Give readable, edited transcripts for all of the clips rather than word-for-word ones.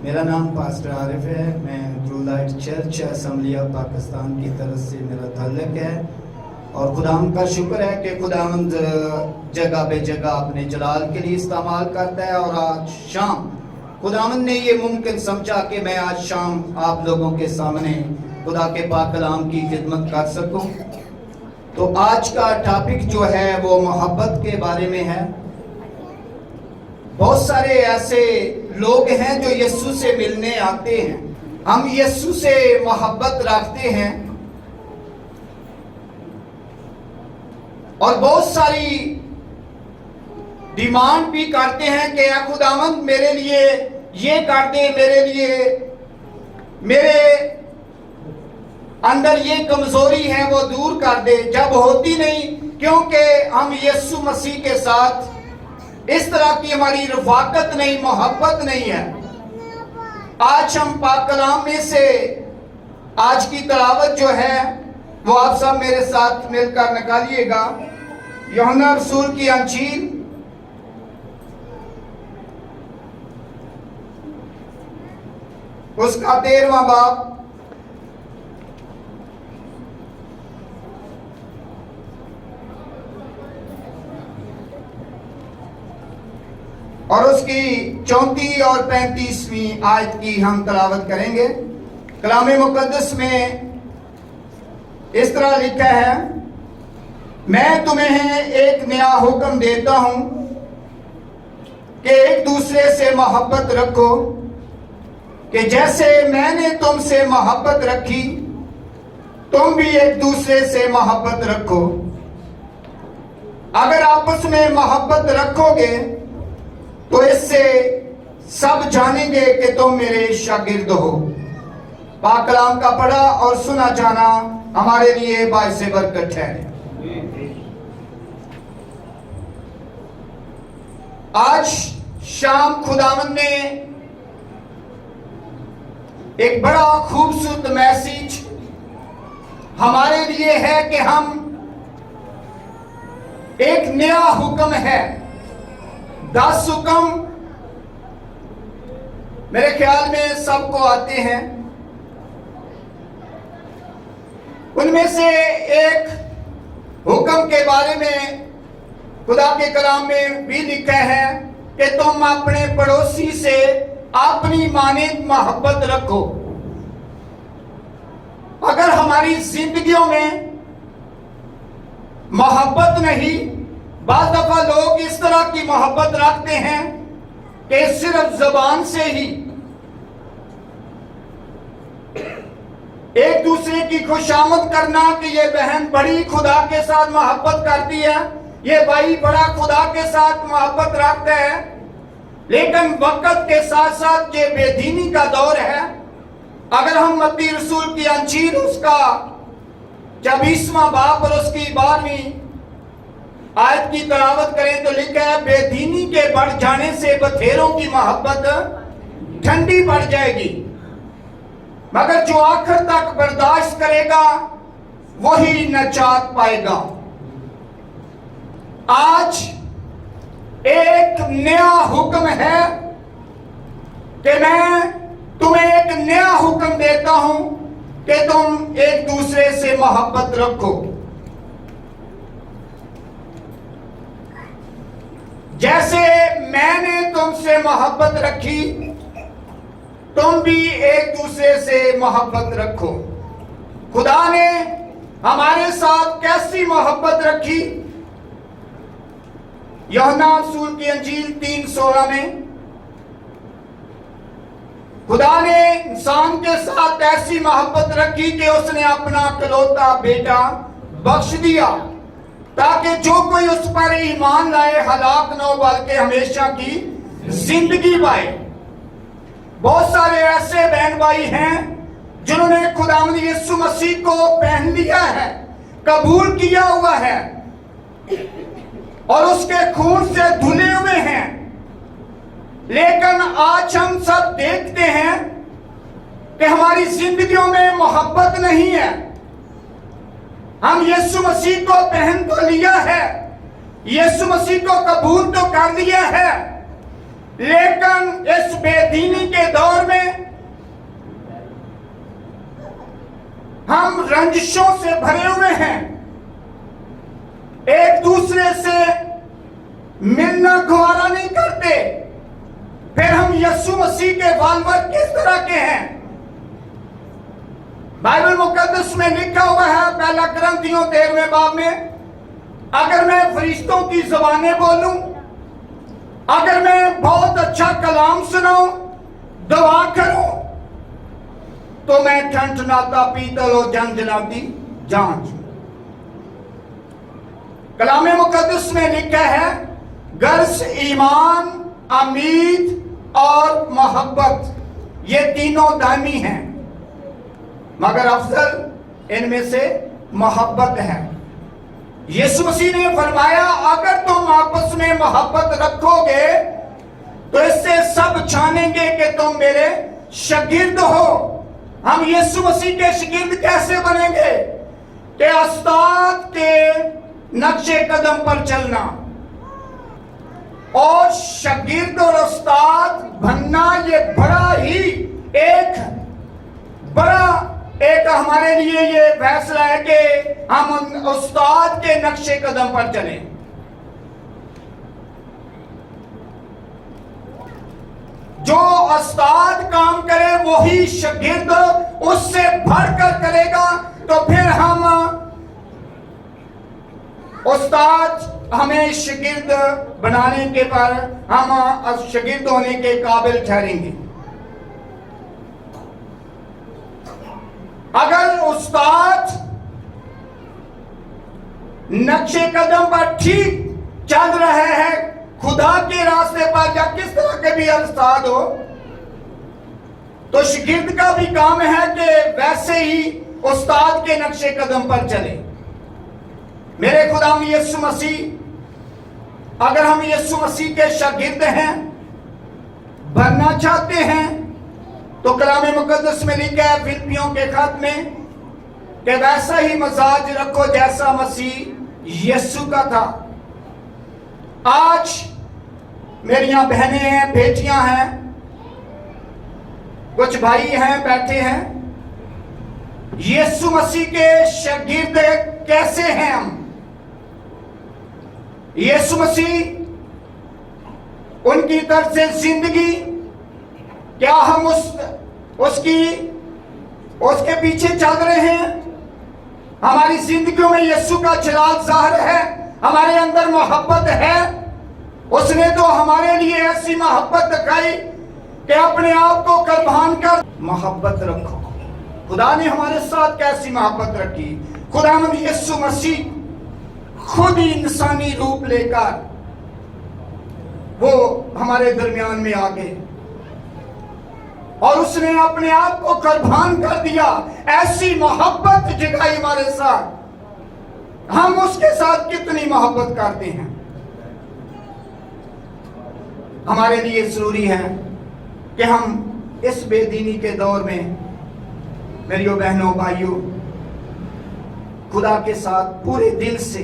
मेरा नाम पास्टर आरिफ है। मैं true light church assembly of Pakistan की तरफ से मेरा ताल्लुक है और खुदावंद का शुक्र है कि खुदावंद जगह बे जगह अपने जलाल के लिए इस्तेमाल करता है। और आज शाम खुदावंद ने ये मुमकिन समझा कि मैं आज शाम आप लोगों के सामने खुदा के पाक कलाम की खिदमत कर सकूं। तो आज का टॉपिक जो है वो मोहब्बत के बारे में है। बहुत सारे ऐसे लोग हैं जो यीशु से मिलने आते हैं, हम यीशु से मोहब्बत रखते हैं और बहुत सारी डिमांड भी करते हैं कि या खुदावंद मेरे लिए ये कर दे, मेरे लिए मेरे अंदर ये कमजोरी है वो दूर कर दे। जब होती नहीं, क्योंकि हम यीशु मसीह के साथ इस तरह की हमारी रफाकत नहीं, मोहब्बत नहीं है। आज हम पाक कलाम में से आज की तिलावत जो है वो आप सब मेरे साथ मिलकर निकालिएगा। यूहन्ना रसूल की अंजील उसका 13वां बाब और उसकी 34 और 35वीं आयत की हम तिलावत करेंगे। कलाम मुकद्दस में इस तरह लिखा है, मैं तुम्हें एक नया हुक्म देता हूं कि एक दूसरे से मोहब्बत रखो, कि जैसे मैंने तुमसे मोहब्बत रखी तुम भी एक दूसरे से मोहब्बत रखो। अगर आपस में मोहब्बत रखोगे तो इससे सब जानेंगे कि तुम मेरे शागिर्द हो। पाक कलाम का पढ़ा और सुना जाना हमारे लिए बाइस बरकत है। आज शाम खुदावंद ने एक बड़ा खूबसूरत मैसेज हमारे लिए है कि हम एक नया हुक्म है। 10 हुक्म मेरे ख्याल में सबको आते हैं। उनमें से एक हुक्म के बारे में खुदा के कलाम में भी लिखा है कि तुम अपने पड़ोसी से अपनी मानिंद मोहब्बत रखो। अगर हमारी जिंदगियों में मोहब्बत नहीं, बाज़ दफा लोग इस तरह की मोहब्बत रखते हैं कि सिर्फ जबान से ही एक दूसरे की खुशामद करना कि ये बहन बड़ी खुदा के साथ मोहब्बत करती है, ये भाई बड़ा खुदा के साथ मोहब्बत रखता है। लेकिन वक्त के साथ साथ ये बेदीनी का दौर है। अगर हम मत्ती रसूल की अंजील उसका 24वां बाब और उसकी 12वीं आयत की तिलावत करें तो लिखा है, बेदीनी के बढ़ जाने से बथेरों की मोहब्बत ठंडी पड़ जाएगी, मगर जो आखिर तक बर्दाश्त करेगा वही नजात पाएगा। आज एक नया हुक्म है कि मैं तुम्हें एक नया हुक्म देता हूं कि तुम एक दूसरे से मोहब्बत रखो। जैसे मैंने तुमसे मोहब्बत रखी तुम भी एक दूसरे से मोहब्बत रखो। खुदा ने हमारे साथ कैसी मोहब्बत रखी? यूहन्ना रसूल की अंजील 3:16 में खुदा ने इंसान के साथ ऐसी मोहब्बत रखी कि उसने अपना इकलौता बेटा बख्श दिया ताकि जो कोई उस पर ईमान लाए हलाक न हो बल्कि हमेशा की जिंदगी पाए। बहुत सारे ऐसे बहन भाई हैं जिन्होंने खुदावंद यीशु मसीह को पहन लिया है, कबूल किया हुआ है और उसके खून से धुले हुए हैं। लेकिन आज हम सब देखते हैं कि हमारी जिंदगियों में मोहब्बत नहीं है। हम यीशु मसीह को पहन तो लिया है, यीशु मसीह को कबूल तो कर लिया है, लेकिन इस बेदीनी के दौर में रंजिशों से भरे हुए हैं, एक दूसरे से मिलना गवारा नहीं करते, फिर हम यीशु मसीह के फॉलोअर किस तरह के हैं? बाइबल मुकद्दस में लिखा हुआ है पहला कुरिन्थियों 13वें बाब में, अगर मैं फरिश्तों की ज़बानें बोलूं, अगर मैं बहुत अच्छा कलाम सुनाऊं, दुआ करूं, तो मैं ठनठनाता पीतल और झनझनाती जांच। कलाम मुकद्दस में लिखा है गर्ज, ईमान, उम्मीद और मोहब्बत, ये तीनों दामी हैं, मगर अफजल इनमें से मोहब्बत है। यीशु मसीह ने फरमाया अगर तुम आपस में मोहब्बत रखोगे तो इससे सब जानेंगे कि तुम मेरे शागिर्द हो। हम यीशु मसीह के शागिर्द कैसे बनेंगे? कि उस्ताद के नक्शे कदम पर चलना। और शागिर्द और उस्ताद बनना ये बड़ा ही एक हमारे लिए ये फैसला है कि हम उस्ताद के नक्शे कदम पर चलें। जो उस्ताद काम करे वही शागिर्द उससे बढ़कर करेगा, तो फिर हम उस्ताद हमें शागिर्द बनाने के पर हम शागिर्द होने के काबिल ठहरेंगे। अगर उस्ताद नक्शे कदम पर ठीक चल रहे हैं खुदा के रास्ते पर, या किस तरह के भी उस्ताद हो, तो शागिर्द का भी काम है कि वैसे ही उस्ताद के नक्शे कदम पर चले। मेरे खुदाम यीशु मसीह, अगर हम यीशु मसीह के शागिर्द हैं, बनना चाहते हैं, तो कलाम मुकद्दस में लिखा है फिलिपियों के खत में कि वैसा ही मजाज रखो जैसा मसीह यीशु का था। आज मेरियां बहनें हैं, बेटियां हैं, कुछ भाई हैं बैठे हैं, यीशु मसीह के शागिर्द कैसे हैं हम? यीशु मसीह उनकी तरफ से जिंदगी, क्या हम उसके पीछे चल रहे हैं? हमारी जिंदगियों में यीशु का जलाल ज़ाहिर है, हमारे अंदर मोहब्बत है। उसने तो हमारे लिए ऐसी मोहब्बत दिखाई कि अपने आप को कुर्बान कर मोहब्बत रखो। खुदा ने हमारे साथ कैसी मोहब्बत रखी? खुदावंद यीशु मसीह खुद ही इंसानी रूप लेकर वो हमारे दरमियान में आ गए और उसने अपने आप को कुर्बान कर दिया। ऐसी मोहब्बत जगाई हमारे साथ। हम उसके साथ कितनी मोहब्बत करते हैं? हमारे लिए जरूरी है कि हम इस बेदीनी के दौर में, मेरियो बहनों भाइयों, खुदा के साथ पूरे दिल से,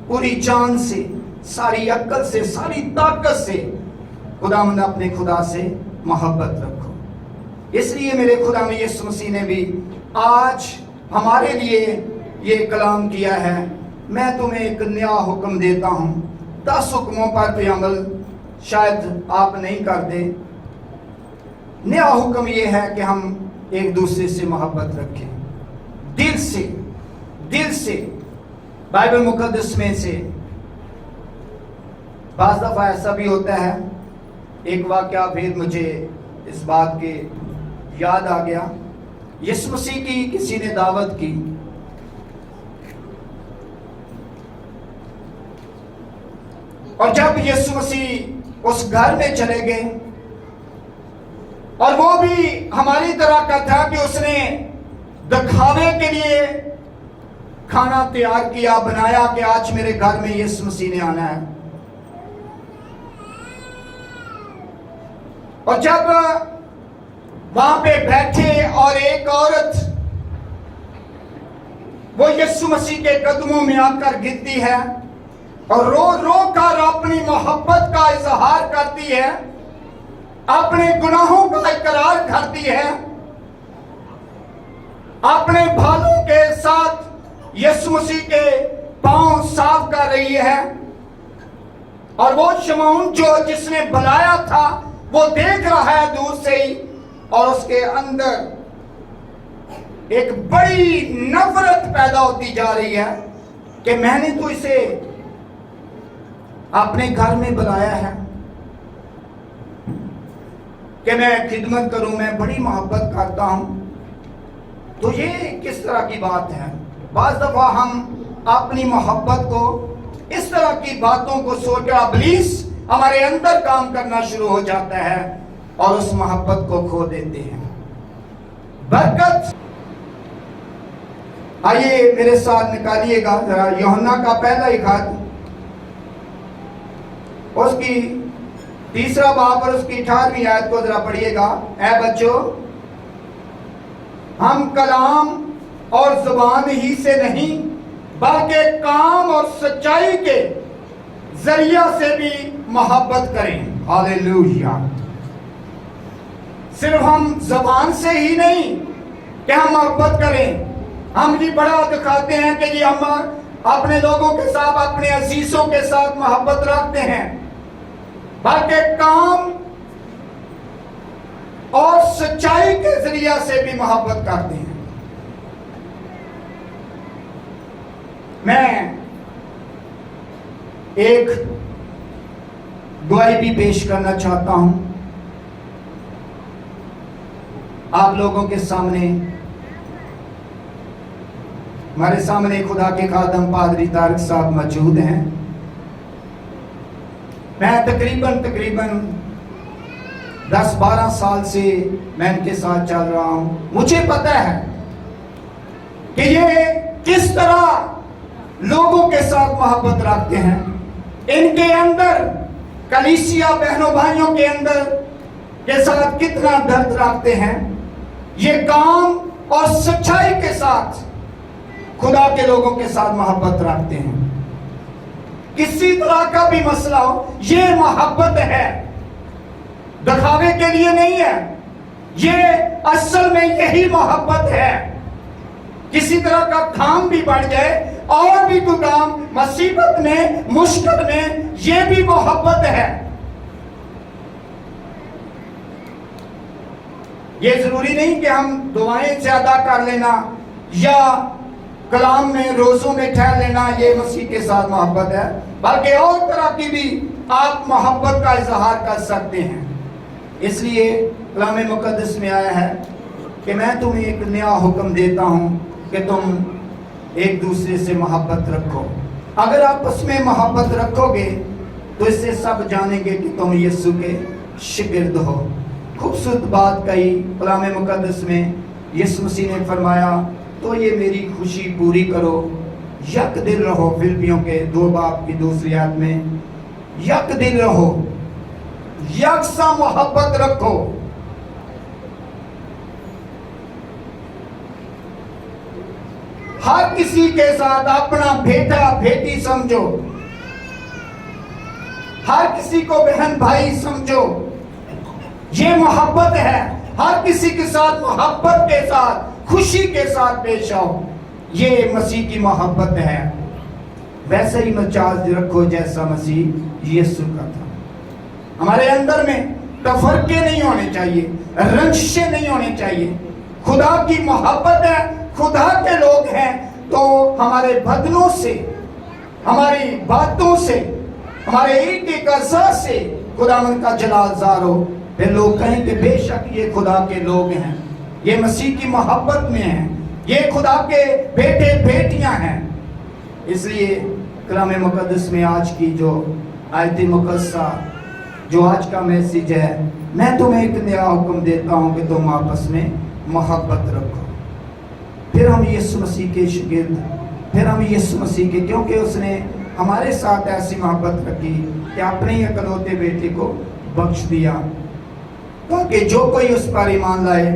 पूरी जान से, सारी अक्ल से, सारी ताकत से खुदावंद अपने खुदा से मोहब्बत रखो। इसलिए मेरे खुदा में यीशु मसीह ने भी आज हमारे लिए ये कलाम किया है, मैं तुम्हें एक नया हुक्म देता हूँ। 10 हुक्मों पर कोई अमल शायद आप नहीं करते। नया हुक्म ये है कि हम एक दूसरे से मोहब्बत रखें, दिल से। बाइबल मुकद्दस में से बाज़ दफ़ा ऐसा भी होता है, एक वाक़या फिर मुझे इस बात के याद आ गया। यीशु मसीह की किसी ने दावत की और जब यीशु मसीह उस घर में चले गए, और वो भी हमारी तरह का था कि उसने दिखावे के लिए खाना तैयार किया, बनाया कि आज मेरे घर में यीशु मसीह ने आना है। और जब वहां पे बैठे और एक औरत वो यीशु मसीह के कदमों में आकर गिरती है और रो रो कर अपनी मोहब्बत का इजहार करती है, अपने गुनाहों का इकरार करती है, अपने भालों के यीशु मसीह के पांव साफ कर रही है। और वो शमौन जो जिसने बुलाया था वो देख रहा है दूर से ही, और उसके अंदर एक बड़ी नफरत पैदा होती जा रही है कि मैंने तो इसे अपने घर में बुलाया है कि मैं खिदमत करूं, मैं बड़ी मोहब्बत करता हूं। तो ये किस तरह की बात है? बाज़ दफा हम अपनी मोहब्बत को इस तरह की बातों को सोचकर इब्लीस हमारे अंदर काम करना शुरू हो जाता है और उस मोहब्बत को खो देते हैं। बरकत, आइए मेरे साथ निकालिएगा जरा यूहन्ना का पहला ही खत, उसकी 3रा बाब और उसकी 18वीं आयत को जरा पढ़िएगा। ऐ बच्चों, हम कलाम और जुबान ही से नहीं बल्कि काम और सच्चाई के जरिया से भी मोहब्बत करें। हालेलुया। सिर्फ हम जबान से ही नहीं कि हम मोहब्बत करें, हम भी बड़ा दिखाते हैं कि जी हम अपने लोगों के साथ, अपने अजीजों के साथ मोहब्बत रखते हैं, बल्कि काम और सच्चाई के जरिया से भी मोहब्बत करते हैं। मैं एक गवाही भी पेश करना चाहता हूं आप लोगों के सामने। हमारे सामने खुदा के खादम पादरी तारिक साहब मौजूद हैं। मैं तकरीबन 10-12 साल से मैं इनके साथ चल रहा हूं। मुझे पता है कि ये किस तरह लोगों के साथ मोहब्बत रखते हैं। इनके अंदर, कलीसिया बहनों भाइयों के अंदर के साथ कितना दर्द रखते हैं। ये काम और सच्चाई के साथ खुदा के लोगों के साथ मोहब्बत रखते हैं। किसी तरह का भी मसला हो, ये मोहब्बत है, दिखावे के लिए नहीं है। ये असल में यही मोहब्बत है। किसी तरह का काम भी बढ़ जाए और भी तो काम, मुसीबत में, मुश्किल में, ये भी मोहब्बत है। ये जरूरी नहीं कि हम दुआएं ज्यादा कर लेना या कलाम में, रोजों में ठहर लेना ये मसीह के साथ मोहब्बत है, बल्कि और तरह की भी आप मोहब्बत का इजहार कर सकते हैं। इसलिए कलाम मुकद्दस में आया है कि मैं तुम्हें एक नया हुक्म देता हूं कि तुम एक दूसरे से मोहब्बत रखो। अगर आप उसमें मोहब्बत रखोगे तो इससे सब जानेंगे कि तुम यीशु के शिगिर्द हो। खूबसूरत बात कही कलाम मुकद्दस में। यीशु मसीह ने फरमाया, तो ये मेरी खुशी पूरी करो, यक दिल रहो। फिलिपियों के 2 बाब की 2री आयत में, यक दिल रहो, यकसा मोहब्बत रखो। हर किसी के साथ अपना बेटा बेटी समझो, हर किसी को बहन भाई समझो। ये मोहब्बत है। हर किसी के साथ मोहब्बत के साथ, खुशी के साथ पेश आओ। ये मसीह की मोहब्बत है। वैसे ही मिजाज रखो जैसा मसीह यीशु का था। हमारे अंदर में तफरके नहीं होने चाहिए, रंजिशें नहीं होने चाहिए। खुदा की मोहब्बत है, खुदा के लोग हैं, तो हमारे बदनों से, हमारी बातों से, हमारे एक अज़ा से खुदावंद का जलाल ज़ाहिर हो। फिर लोग कहें कि बेशक ये खुदा के लोग हैं, ये मसीह की मोहब्बत में हैं, ये खुदा के बेटे बेटियां हैं। इसलिए कलाम मुकद्दस में आज की जो आयत मुकद्दसा, जो आज का मैसेज है, मैं तुम्हें एक नया हुक्म देता हूं कि तुम आपस में मोहब्बत रखो। फिर हम यीशु मसीह के शागिर्द, फिर हम यीशु मसीह के, क्योंकि उसने हमारे साथ ऐसी मोहब्बत रखी कि अपने ही इकलौते बेटे को बख्श दिया, ताकि जो कोई उस पर ईमान लाए